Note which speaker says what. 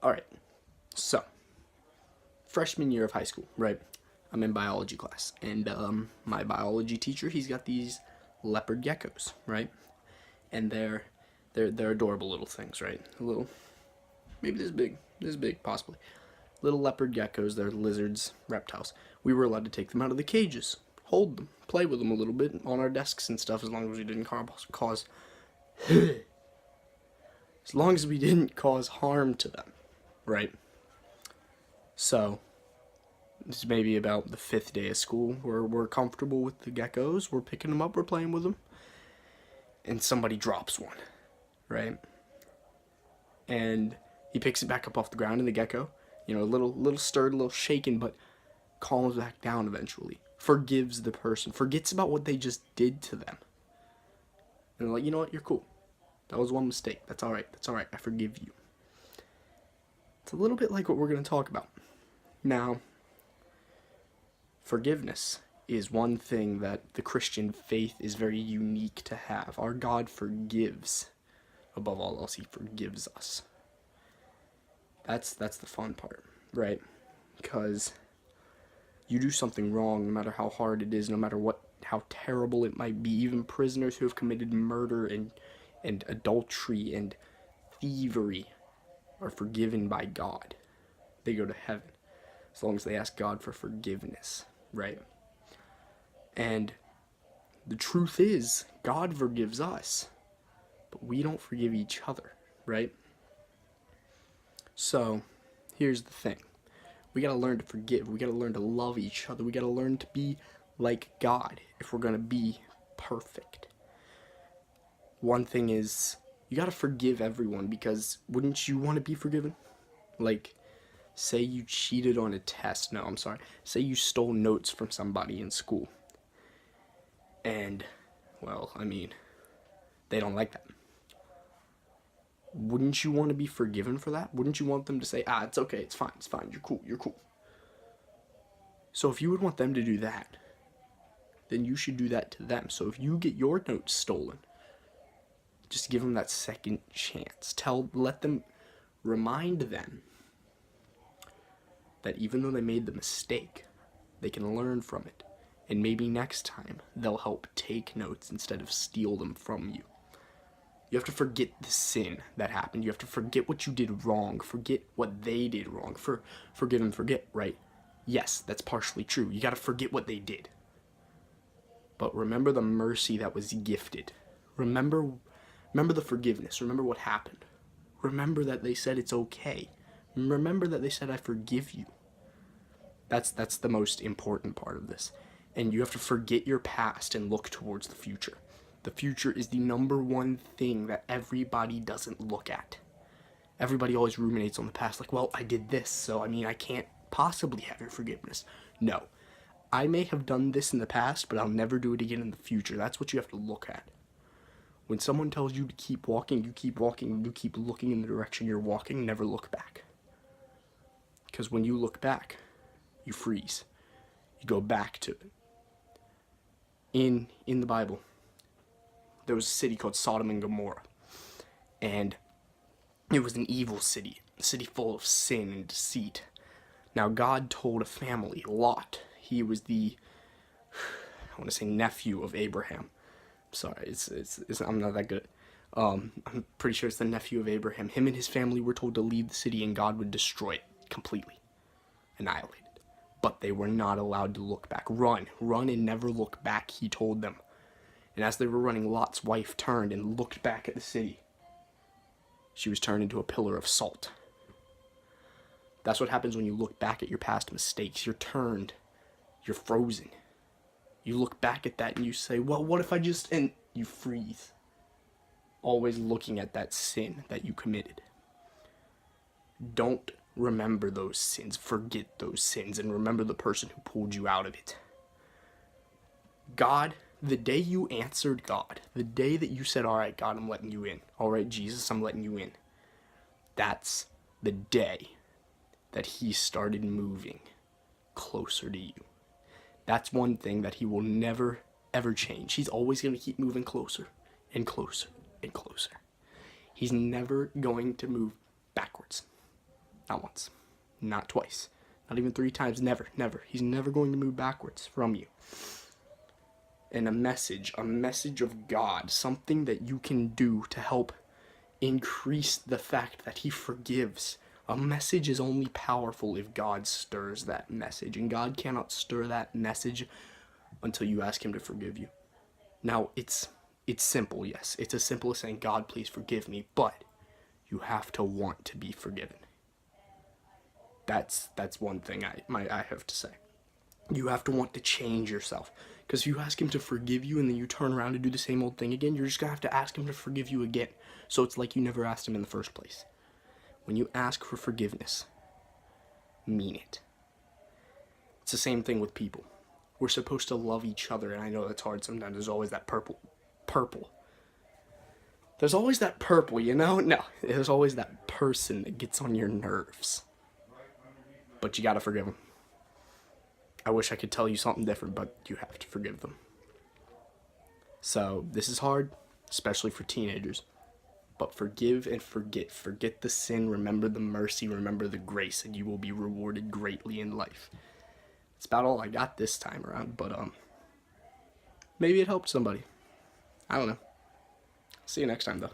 Speaker 1: All right, so freshman year of high school, right? I'm in biology class, and my biology teacher, he's got these leopard geckos, right? And they're adorable little things, right? A little, maybe this big, possibly. Little leopard geckos, they're lizards, reptiles. We were allowed to take them out of the cages, hold them, play with them a little bit on our desks and stuff, as long as we didn't cause as long as we didn't cause harm to them, right? So this is maybe about the 5th day of school where we're comfortable with the geckos. We're picking them up, we're playing with them, and somebody drops one, right? And he picks it back up off the ground, and the gecko, a little stirred, a little shaken, but calms back down eventually. Forgives the person, forgets about what they just did to them. And they're like, you know what, you're cool. That was one mistake. That's alright, I forgive you. It's a little bit like what we're going to talk about. Now, forgiveness is one thing that the Christian faith is very unique to have. Our God forgives. Above all else, he forgives us. That's the fun part, right? Because you do something wrong, no matter how hard it is, no matter how terrible it might be. Even prisoners who have committed murder and adultery and thievery are forgiven by God. They go to heaven as long as they ask God for forgiveness, right? And the truth is, God forgives us, but we don't forgive each other, right? So, here's the thing. We gotta learn to forgive. We gotta learn to love each other. We gotta learn to be like God if we're gonna be perfect. One thing is, you gotta forgive everyone, because wouldn't you want to be forgiven? Like, say you cheated on a test. No, I'm sorry. Say you stole notes from somebody in school. And, well, they don't like that. Wouldn't you want to be forgiven for that? Wouldn't you want them to say, it's okay, it's fine, you're cool. So if you would want them to do that, then you should do that to them. So if you get your notes stolen, just give them that second chance. Remind them that even though they made the mistake, they can learn from it. And maybe next time, they'll help take notes instead of steal them from you. You have to forget the sin that happened. You have to forget what you did wrong. Forget what they did wrong. Forgive and forget, right? Yes, that's partially true. You gotta forget what they did. But remember the mercy that was gifted. Remember the forgiveness. Remember what happened. Remember that they said it's okay. Remember that they said, I forgive you. That's the most important part of this. And you have to forget your past and look towards the future. The future is the number one thing that everybody doesn't look at. Everybody always ruminates on the past, like, well, I did this, so I can't possibly have your forgiveness. No. I may have done this in the past, but I'll never do it again in the future. That's what you have to look at. When someone tells you to keep walking, you keep walking, you keep looking in the direction you're walking, never look back. Because when you look back, you freeze. You go back to it. In the Bible, there was a city called Sodom and Gomorrah. And it was an evil city, a city full of sin and deceit. Now God told a family, Lot, he was the, I want to say nephew of Abraham. Sorry, I'm not that good. I'm pretty sure it's the nephew of Abraham. Him and his family were told to leave the city and God would destroy it completely, annihilate it. But they were not allowed to look back. Run and never look back, he told them. And as they were running, Lot's wife turned and looked back at the city. She was turned into a pillar of salt. That's what happens when you look back at your past mistakes. You're turned. You're frozen. You look back at that and you say, well, what if I just... And you freeze. Always looking at that sin that you committed. Don't remember those sins. Forget those sins and remember the person who pulled you out of it. God, the day you answered God, the day that you said, all right, God, I'm letting you in. All right, Jesus, I'm letting you in. That's the day that he started moving closer to you. That's one thing that he will never, ever change. He's always going to keep moving closer and closer and closer. He's never going to move backwards. Not once. Not twice. Not even 3 times. Never. Never. He's never going to move backwards from you. And a message of God, something that you can do to help increase the fact that he forgives. A message is only powerful if God stirs that message, and God cannot stir that message until you ask him to forgive you. Now, it's simple, yes. It's as simple as saying, God, please forgive me, but you have to want to be forgiven. That's one thing I have to say. You have to want to change yourself. Because if you ask him to forgive you and then you turn around and do the same old thing again, you're just going to have to ask him to forgive you again. So it's like you never asked him in the first place. When you ask for forgiveness, mean it. It's the same thing with people. We're supposed to love each other, and I know that's hard sometimes. There's always that purple. There's always that purple, you know? No, there's always that person that gets on your nerves. But you gotta forgive them. I wish I could tell you something different, but you have to forgive them. So, this is hard, especially for teenagers. But forgive and forget. Forget the sin, remember the mercy, remember the grace, and you will be rewarded greatly in life. It's about all I got this time around, but maybe it helped somebody. I don't know. See you next time, though.